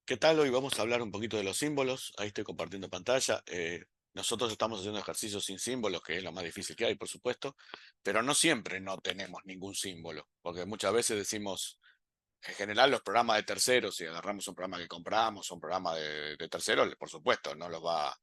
¿Qué tal? Hoy vamos a hablar un poquito de los símbolos. Ahí estoy compartiendo pantalla. Nosotros estamos haciendo ejercicios sin símbolos, que es lo más difícil que hay, por supuesto, pero no siempre no tenemos ningún símbolo, porque muchas veces decimos, en general los programas de terceros, si agarramos un programa que compramos, un programa de terceros, por supuesto, no los va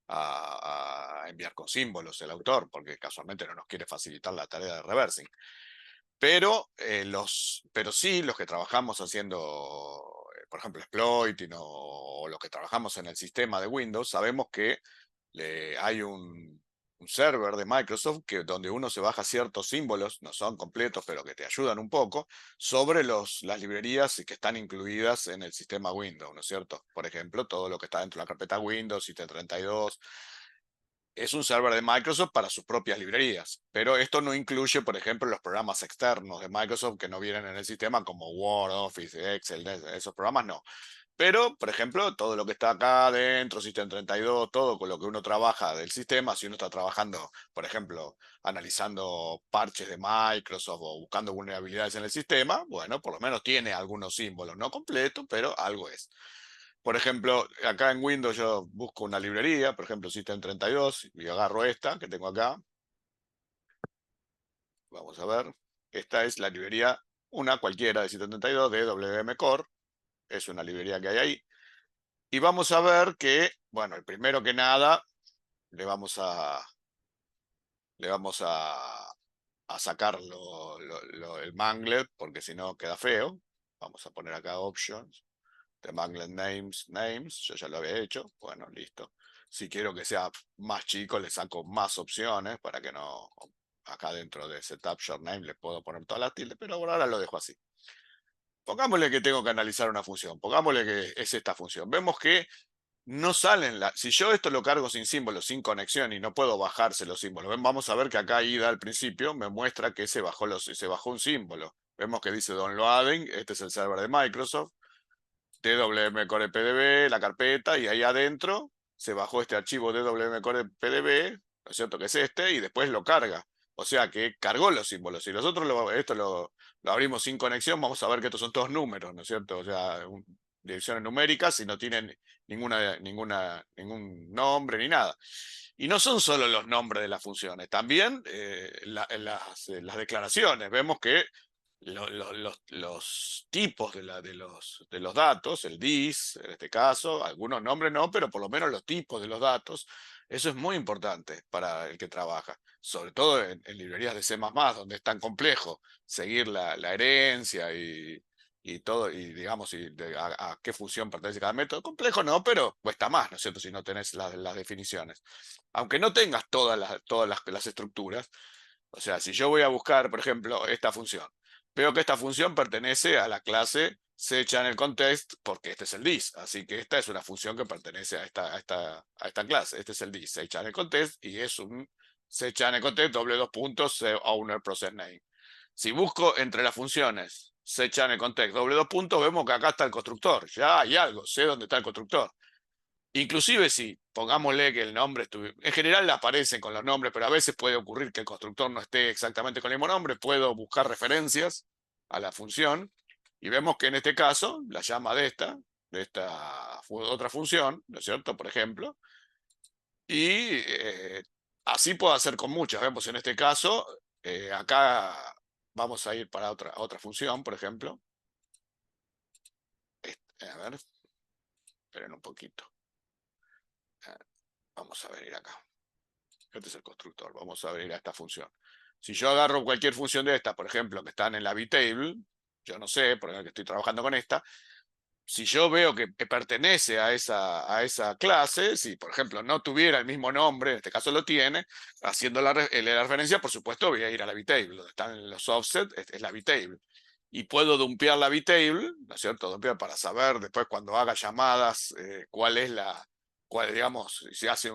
a enviar con símbolos el autor, porque casualmente no nos quiere facilitar la tarea de reversing. Pero sí, los que trabajamos haciendo, por ejemplo, exploiting o los que trabajamos en el sistema de Windows, sabemos que hay un server de Microsoft donde uno se baja ciertos símbolos, no son completos, pero que te ayudan un poco, sobre las librerías que están incluidas en el sistema Windows, ¿no es cierto? Por ejemplo, todo lo que está dentro de la carpeta Windows, IT32, es un server de Microsoft para sus propias librerías, pero esto no incluye, por ejemplo, los programas externos de Microsoft que no vienen en el sistema, como Word, Office, Excel, esos programas no. Pero, por ejemplo, todo lo que está acá adentro, System 32, todo con lo que uno trabaja del sistema, si uno está trabajando, por ejemplo, analizando parches de Microsoft o buscando vulnerabilidades en el sistema, bueno, por lo menos tiene algunos símbolos, no completo, pero algo es. Por ejemplo, acá en Windows yo busco una librería, por ejemplo, System32, y agarro esta que tengo acá. Vamos a ver. Esta es la librería, una cualquiera de System32 de WM Core. Es una librería que hay ahí. Y vamos a ver que, bueno, el primero que nada, le vamos a, le vamos a sacar el manglet, porque si no queda feo. Vamos a poner acá options. The Manglet names, yo ya lo había hecho. Bueno, listo. Si quiero que sea más chico, le saco más opciones para que no. Acá dentro de Setup Short Name le puedo poner todas las tildes, pero por ahora lo dejo así. Pongámosle que tengo que analizar una función. Pongámosle que es esta función. Vemos que no salen si yo esto lo cargo sin símbolos, sin conexión y no puedo bajarse los símbolos. Vamos a ver que acá IDA al principio me muestra que se bajó un símbolo. Vemos que dice downloading, este es el server de Microsoft. DWM Core PDB, la carpeta, y ahí adentro se bajó este archivo DWM Core PDB, ¿no es cierto? Que es este, y después lo carga. O sea que cargó los símbolos. Si nosotros esto lo abrimos sin conexión, vamos a ver que estos son todos números, ¿no es cierto? O sea, direcciones numéricas y no tienen ningún nombre ni nada. Y no son solo los nombres de las funciones, también las declaraciones. Vemos que los tipos de los datos, el DIS, en este caso, algunos nombres no, pero por lo menos los tipos de los datos, eso es muy importante para el que trabaja, sobre todo en librerías de C++, donde es tan complejo seguir la herencia y todo, y digamos, a qué función pertenece cada método. Complejo no, pero cuesta más, ¿no es cierto?, si no tenés las definiciones. Aunque no tengas todas las estructuras, o sea, si yo voy a buscar, por ejemplo, esta función, veo que esta función pertenece a la clase setChannelContext porque este es el dis. Así que esta es una función que pertenece a esta clase. Este es el dis, setChannelContext, y es un setChannelContext doble dos puntos owner process name. Si busco entre las funciones setChannelContext doble dos puntos, vemos que acá está el constructor. Ya hay algo, sé dónde está el constructor. Inclusive si pongámosle que el nombre en general aparecen con los nombres, pero a veces puede ocurrir que el constructor no esté exactamente con el mismo nombre, puedo buscar referencias a la función y vemos que en este caso la llama de esta otra función, ¿no es cierto? Por ejemplo, y así puedo hacer con muchas. Vemos en este caso, acá vamos a ir para otra función, por ejemplo. A ver, esperen un poquito. Vamos a venir acá. Este es el constructor. Vamos a venir a esta función. Si yo agarro cualquier función de estas, por ejemplo, que están en la vtable, yo no sé, por ejemplo, que estoy trabajando con esta, si yo veo que pertenece a esa clase, si por ejemplo no tuviera el mismo nombre, en este caso lo tiene, haciendo la referencia, por supuesto voy a ir a la vtable, donde están los offsets, es la vtable. Y puedo dumpear la vtable, ¿no es cierto? Dumpear para saber después cuando haga llamadas cuál es digamos, si hace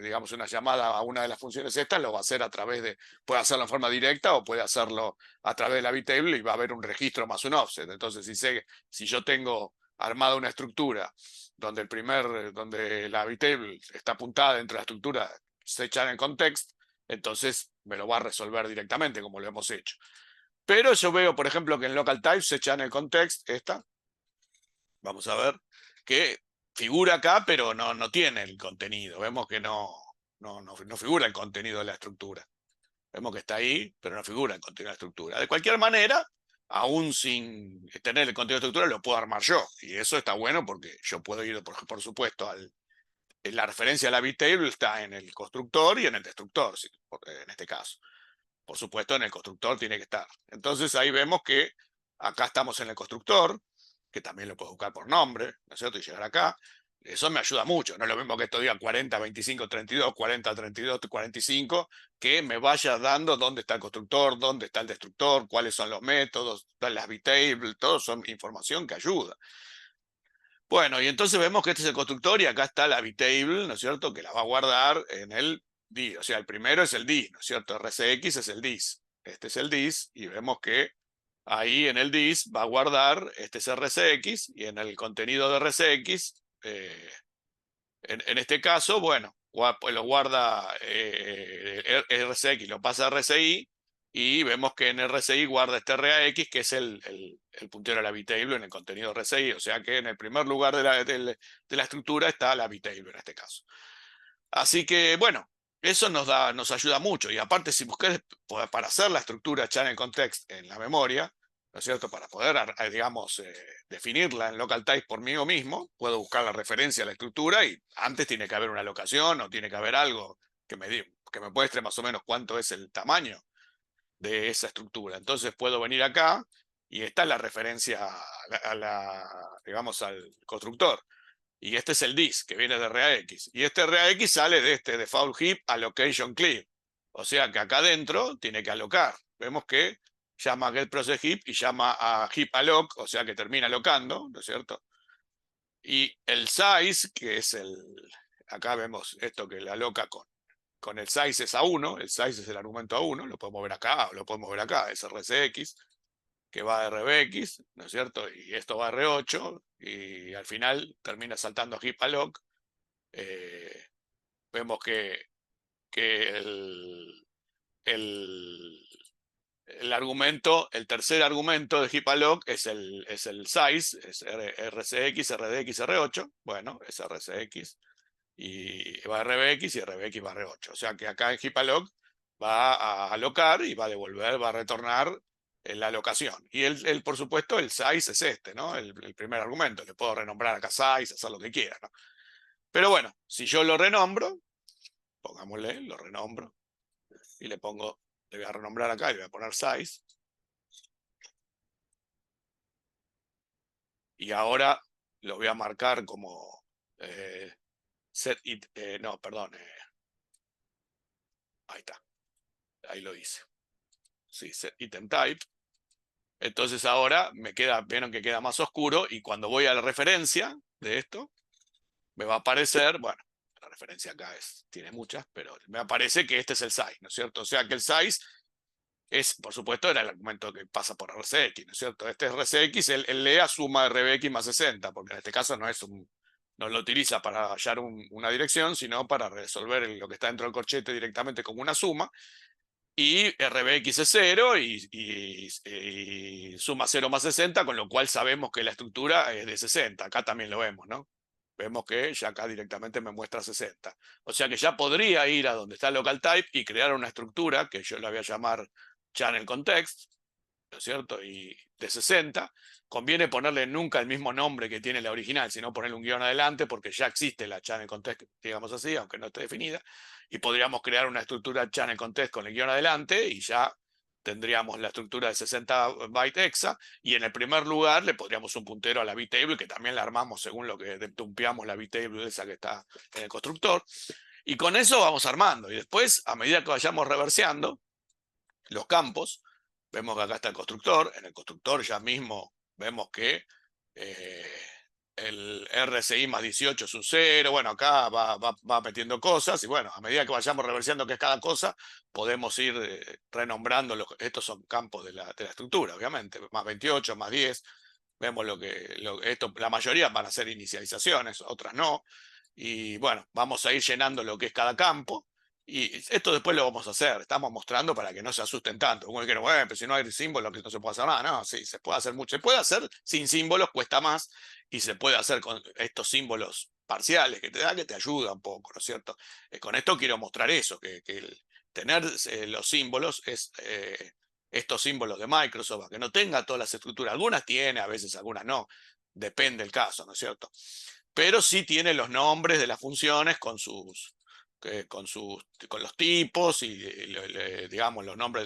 digamos, una llamada a una de las funciones estas, lo va a hacer a través puede hacerlo en forma directa o puede hacerlo a través de la vtable y va a haber un registro más un offset. Entonces, si yo tengo armada una estructura donde la vtable está apuntada dentro de la estructura set en context, entonces me lo va a resolver directamente como lo hemos hecho. Pero yo veo, por ejemplo, que en local type set en context, vamos a ver, que figura acá, pero no tiene el contenido. Vemos que no figura el contenido de la estructura. Vemos que está ahí, pero no figura el contenido de la estructura. De cualquier manera, aún sin tener el contenido de la estructura, lo puedo armar yo. Y eso está bueno porque yo puedo ir, por supuesto, la referencia a la bit-table está en el constructor y en el destructor, en este caso. Por supuesto, en el constructor tiene que estar. Entonces ahí vemos que acá estamos en el constructor, que también lo puedo buscar por nombre, ¿no es cierto? Y llegar acá. Eso me ayuda mucho. No es lo mismo que esto diga 40, 25, 32, 40, 32, 45, que me vaya dando dónde está el constructor, dónde está el destructor, cuáles son los métodos, las bit-tables, todo son información que ayuda. Bueno, y entonces vemos que este es el constructor y acá está la bit-table, ¿no es cierto? Que la va a guardar en el DIS. O sea, el primero es el DIS, ¿no es cierto? RCX es el DIS. Este es el DIS y vemos que ahí en el DIS va a guardar, este es RCX y en el contenido de RCX, en este caso, bueno, pues lo guarda RCX, lo pasa a RCI y vemos que en RCI guarda este RAX, que es el puntero a la bit-table en el contenido RCI, o sea que en el primer lugar de la estructura está la bit-table en este caso. Así que, bueno, eso nos ayuda mucho. Y aparte, si buscas para hacer la estructura channel context en la memoria, ¿no es cierto? Para poder, digamos, definirla en local type por mí mismo, puedo buscar la referencia a la estructura y antes tiene que haber una locación o tiene que haber algo que me muestre más o menos cuánto es el tamaño de esa estructura. Entonces puedo venir acá y esta es la referencia digamos, al constructor. Y este es el DIS, que viene de RAX. Y este RAX sale de este default heap allocation clear. O sea que acá adentro tiene que alocar. Vemos que llama a get process heap y llama a heap alloc, o sea que termina alocando, ¿no es cierto? Y el size, que es acá vemos esto que le aloca con el size es A1, el size es el argumento A1, lo podemos ver acá o lo podemos ver acá, es RCX, que va a RBX, ¿no es cierto? Y esto va a R8, y al final termina saltando a heap alloc. Vemos que el argumento, el tercer argumento de heap alloc es el size, es RCX, RDX, R8, bueno, es RCX, y va a RBX y RBX va a R8. O sea que acá en heap alloc va a alocar y va a devolver, va a retornar la alocación. Y por supuesto, el size es este, ¿no? El primer argumento. Le puedo renombrar acá size, hacer lo que quiera, ¿no? Pero bueno, si yo lo renombro, pongámosle, lo renombro, y le voy a renombrar acá y le voy a poner size. Y ahora lo voy a marcar como set it, no, perdón, ahí está, ahí lo hice. Sí, set item type. Entonces ahora vieron que queda más oscuro y cuando voy a la referencia de esto, me va a aparecer, bueno, la referencia acá tiene muchas, pero me aparece que este es el size, ¿no es cierto? O sea que el size por supuesto, era el argumento que pasa por RCX, ¿no es cierto? Este es RCX, él lea suma RBX más 60, porque en este caso no lo utiliza para hallar una dirección, sino para resolver lo que está dentro del corchete directamente como una suma. Y RBX es 0 y suma 0 más 60, con lo cual sabemos que la estructura es de 60. Acá también lo vemos, ¿no? Vemos que ya acá directamente me muestra 60. O sea que ya podría ir a donde está el local type y crear una estructura que yo la voy a llamar channel context, ¿no es cierto? Y de 60. Conviene ponerle nunca el mismo nombre que tiene la original, sino ponerle un guión adelante porque ya existe la channel context, digamos así, aunque no esté definida. Y podríamos crear una estructura channel context con el guión adelante y ya tendríamos la estructura de 60 bytes hexa, y en el primer lugar le podríamos un puntero a la bit-table, que también la armamos según lo que dumpeamos la bit-table esa que está en el constructor. Y con eso vamos armando. Y después, a medida que vayamos reverseando los campos, vemos que acá está el constructor. En el constructor ya mismo vemos que el RCI más 18 es un 0. Bueno, acá va metiendo cosas. Y bueno, a medida que vayamos reverseando qué es cada cosa, podemos ir renombrando. Estos son campos de la estructura, obviamente. Más 28, más 10. Vemos la mayoría van a ser inicializaciones, otras no. Y bueno, vamos a ir llenando lo que es cada campo. Y esto después lo vamos a hacer, estamos mostrando para que no se asusten tanto. Como que, bueno, pero si no hay símbolos, que no se puede hacer nada. No, sí, se puede hacer mucho. Se puede hacer sin símbolos, cuesta más, y se puede hacer con estos símbolos parciales que te da, que te ayuda un poco, ¿no es cierto? Con esto quiero mostrar eso, que tener los símbolos es estos símbolos de Microsoft, que no tenga todas las estructuras. Algunas tiene, a veces algunas no. Depende del caso, ¿no es cierto? Pero sí tiene los nombres de las funciones con los tipos y digamos los nombres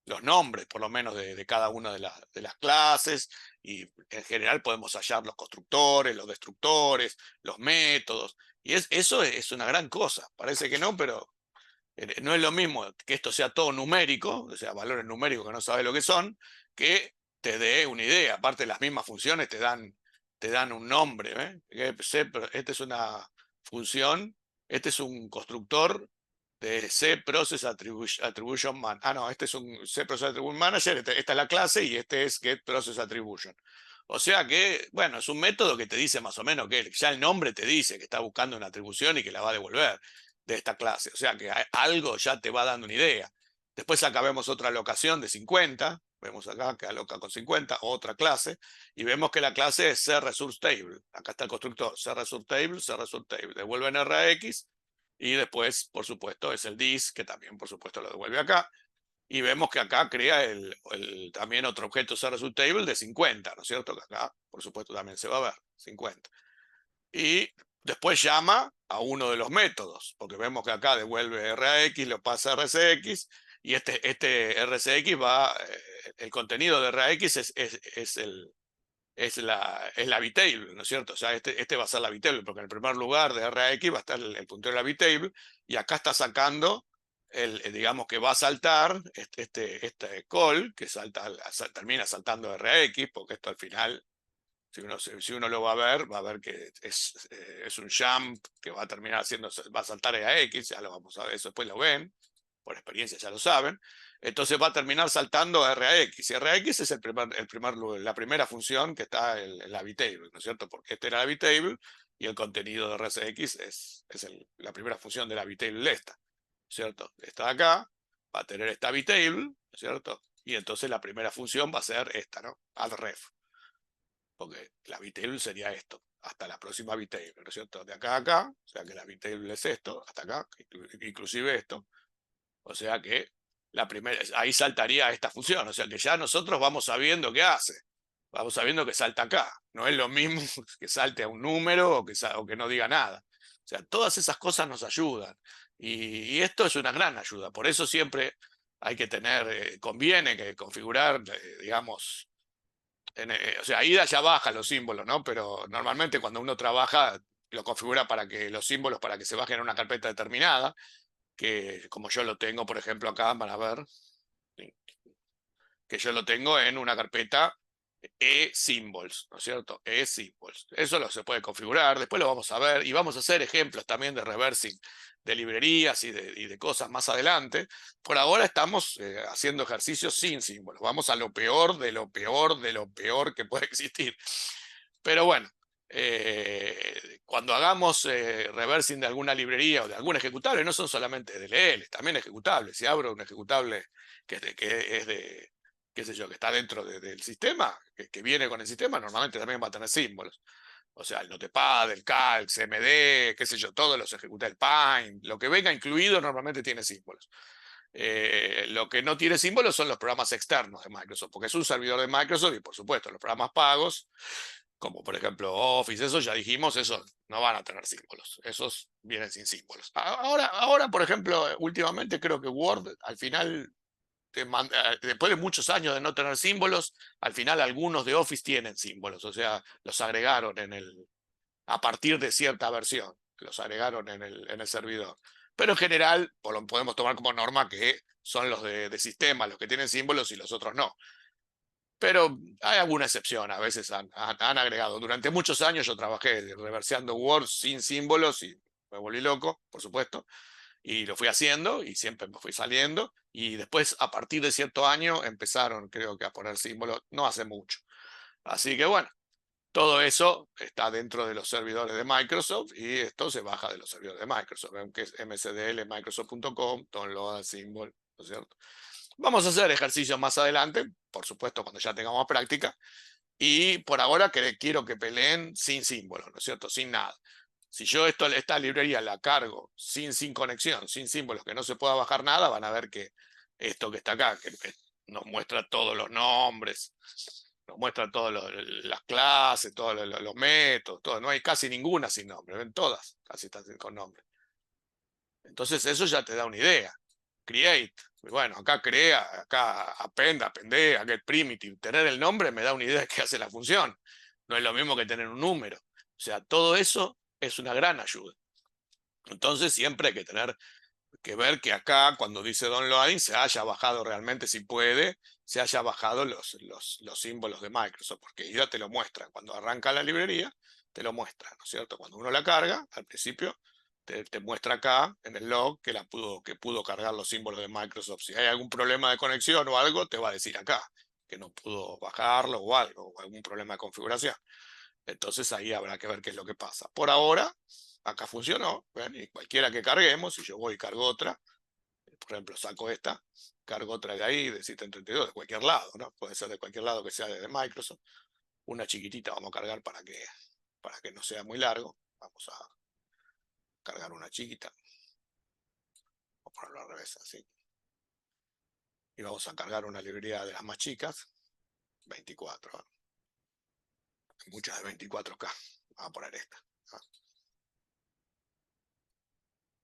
los nombres por lo menos de cada una de las clases, y en general podemos hallar los constructores, los destructores, los métodos, y eso es una gran cosa. Parece que no, pero no es lo mismo que esto sea todo numérico, o sea, valores numéricos que no sabes lo que son, que te dé una idea. Aparte, las mismas funciones te dan un nombre. Esta es una función, este es un constructor de C Process Attribution Manager. Ah, no, este es un C Process Attribution Manager, esta es la clase y este es Get Process Attribution. O sea que, bueno, es un método que te dice más o menos que ya el nombre te dice que está buscando una atribución y que la va a devolver de esta clase. O sea que algo ya te va dando una idea. Después acá vemos otra alocación de 50. Vemos acá que aloca con 50, otra clase. Y vemos que la clase es CResourceTable. Acá está el constructor CResourceTable, CResourceTable. Devuelve en RX. Y después, por supuesto, es el dis, que también, por supuesto, lo devuelve acá. Y vemos que acá crea también otro objeto CResourceTable de 50, ¿no es cierto? Que acá, por supuesto, también se va a ver 50. Y después llama a uno de los métodos, porque vemos que acá devuelve RAX, lo pasa a RCX, y este RCX va, el contenido de RAX es la bitable, ¿no es cierto? O sea, este va a ser la bitable, porque en el primer lugar de RAX va a estar el puntero de la bitable, y acá está sacando, digamos que va a saltar este call, que termina saltando RAX, porque esto al final si uno lo va a ver que es un jump que va a terminar haciendo, va a saltar a X, ya lo vamos a ver, eso después lo ven, por experiencia ya lo saben. Entonces va a terminar saltando a RAX, y RAX es la primera función que está en la bitable, ¿no es cierto? Porque esta era la bitable y el contenido de RCX es la primera función de la bitable esta, ¿cierto? Esta de acá va a tener esta bitable, ¿cierto? Y entonces la primera función va a ser esta, ¿no? Addref. Porque la bitable sería esto, hasta la próxima bitable, ¿no es cierto? De acá a acá, o sea que la bitable es esto, hasta acá, inclusive esto, o sea que ahí saltaría esta función, o sea que ya nosotros vamos sabiendo qué hace, vamos sabiendo que salta acá, no es lo mismo que salte a un número o que no diga nada. O sea, todas esas cosas nos ayudan, y esto es una gran ayuda, por eso siempre hay que conviene que configurar, digamos, o sea, ida ya baja los símbolos, ¿no? Pero normalmente cuando uno trabaja, lo configura para que los símbolos, para que se bajen en una carpeta determinada, que como yo lo tengo, por ejemplo, acá, van a ver, que yo lo tengo en una carpeta e-symbols, ¿no es cierto? E-symbols. Eso se puede configurar, después lo vamos a ver, y vamos a hacer ejemplos también de reversing de librerías y de cosas más adelante. Por ahora estamos haciendo ejercicios sin símbolos. Vamos a lo peor de lo peor de lo peor que puede existir. Pero bueno, cuando hagamos reversing de alguna librería o de algún ejecutable, no son solamente DLL, también ejecutables. Si abro un ejecutable que es de qué sé yo, que está dentro del sistema, que viene con el sistema, normalmente también va a tener símbolos. O sea, el Notepad, el Calc, CMD, qué sé yo, todos los ejecutables, el Paint, lo que venga incluido normalmente tiene símbolos. Lo que no tiene símbolos son los programas externos de Microsoft, porque es un servidor de Microsoft y por supuesto los programas pagos, como por ejemplo Office, eso ya dijimos, esos no van a tener símbolos, esos vienen sin símbolos. Ahora, por ejemplo, últimamente creo que Word al final después de muchos años de no tener símbolos, al final algunos de Office tienen símbolos, o sea, los agregaron a partir de cierta versión, los agregaron en el servidor. Pero en general, podemos tomar como norma que son los de sistema los que tienen símbolos y los otros no. Pero hay alguna excepción, a veces han agregado. Durante muchos años yo trabajé reverseando Word sin símbolos y me volví loco, por supuesto, y lo fui haciendo y siempre me fui saliendo, y después a partir de cierto año empezaron creo que a poner símbolos, no hace mucho. Así que bueno, Todo eso está dentro de los servidores de Microsoft y esto se baja de los servidores de Microsoft. Ven que es mcdl.microsoft.com, download symbol, ¿no es cierto? Vamos a hacer ejercicios más adelante, por supuesto, cuando ya tengamos práctica. Y por ahora quiero que peleen sin símbolos, ¿no es cierto? Sin nada. Si yo esta librería la cargo sin conexión, sin símbolos, que no se pueda bajar nada, van a ver que esto que está acá, que nos muestra todos los nombres, nos muestra todas las clases, todos los métodos, todo. No hay casi ninguna sin nombre, ven todas, casi están con nombre. Entonces eso ya te da una idea. Create, bueno, acá crea, acá append, appendé, get primitive. Tener el nombre me da una idea de qué hace la función. No es lo mismo que tener un número. O sea, todo eso es una gran ayuda. Entonces siempre hay que tener que ver que acá, cuando dice downloading, se haya bajado realmente, si puede, se haya bajado los símbolos de Microsoft, porque ya te lo muestra. Cuando arranca la librería, te lo muestra, ¿no es cierto? Cuando uno la carga, al principio, te muestra acá en el log que pudo cargar los símbolos de Microsoft. Si hay algún problema de conexión o algo, te va a decir acá que no pudo bajarlo o algo, o algún problema de configuración. Entonces ahí habrá que ver qué es lo que pasa. Por ahora, acá funcionó, ¿ven? Y cualquiera que carguemos, si yo voy y cargo otra, por ejemplo, saco esta, cargo otra de ahí, de System32, de cualquier lado, ¿no? Puede ser de cualquier lado que sea de Microsoft. Una chiquitita vamos a cargar para que no sea muy largo. Vamos a cargar una chiquita. Vamos a ponerlo al revés, así. Y vamos a cargar una librería de las más chicas, 24. ¿No? Hay muchas de 24K. Vamos a poner esta. ¿No?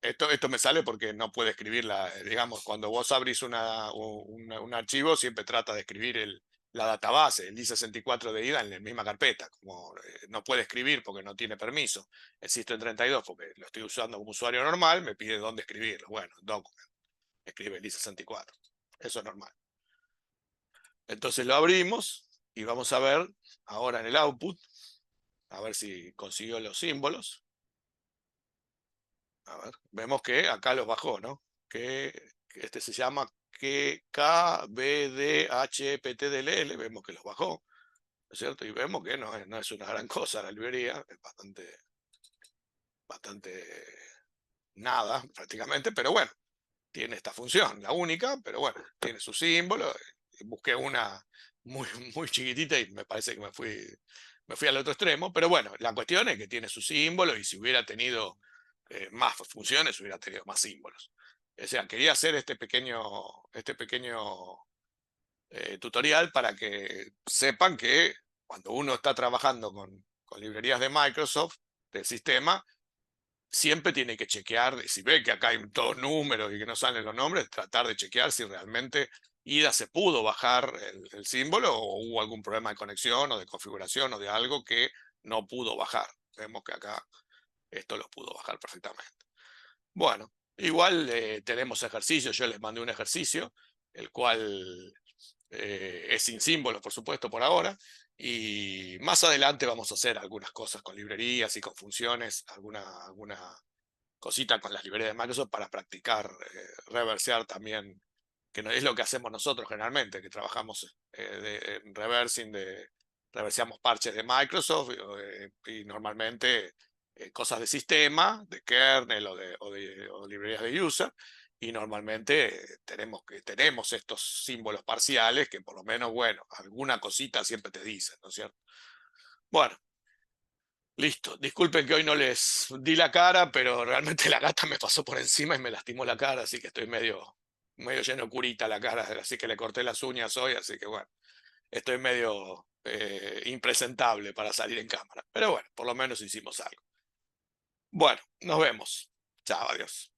Esto me sale porque no puede escribirla, digamos, cuando vos abrís un archivo, siempre trata de escribir la database, el i64 de ida en la misma carpeta, como no puede escribir porque no tiene permiso. El System32, porque lo estoy usando como usuario normal, me pide dónde escribirlo. Bueno, document, escribe el i64. Eso es normal. Entonces lo abrimos y vamos a ver ahora en el output, a ver si consiguió los símbolos. A ver, vemos que acá los bajó, ¿no? Que este se llama KBDHPTDLL, vemos que los bajó, ¿no es cierto? Y vemos que no es una gran cosa la librería, es bastante nada prácticamente, pero bueno, tiene esta función, la única, pero bueno, tiene su símbolo. Busqué una muy, muy chiquitita y me parece que me fui al otro extremo, pero bueno, la cuestión es que tiene su símbolo y si hubiera tenido más funciones, hubiera tenido más símbolos. O sea, quería hacer este pequeño tutorial para que sepan que cuando uno está trabajando con librerías de Microsoft, del sistema, siempre tiene que chequear, si ve que acá hay todos números y que no salen los nombres, tratar de chequear si realmente IDA se pudo bajar el símbolo o hubo algún problema de conexión o de configuración o de algo que no pudo bajar. Vemos que acá esto lo pudo bajar perfectamente. Bueno, igual tenemos ejercicios, yo les mandé un ejercicio, el cual es sin símbolos, por supuesto, por ahora, y más adelante vamos a hacer algunas cosas con librerías y con funciones, alguna cosita con las librerías de Microsoft para practicar, reversear también, que no es lo que hacemos nosotros generalmente, que trabajamos en reversing, reverseamos parches de Microsoft y normalmente cosas de sistema, de kernel o de librerías de user, y normalmente tenemos estos símbolos parciales que por lo menos, bueno, alguna cosita siempre te dicen, ¿no es cierto? Bueno, listo. Disculpen que hoy no les di la cara, pero realmente la gata me pasó por encima y me lastimó la cara, así que estoy medio lleno de curita la cara, así que le corté las uñas hoy, así que bueno, estoy medio impresentable para salir en cámara. Pero bueno, por lo menos hicimos algo. Bueno, nos vemos. Chao, adiós.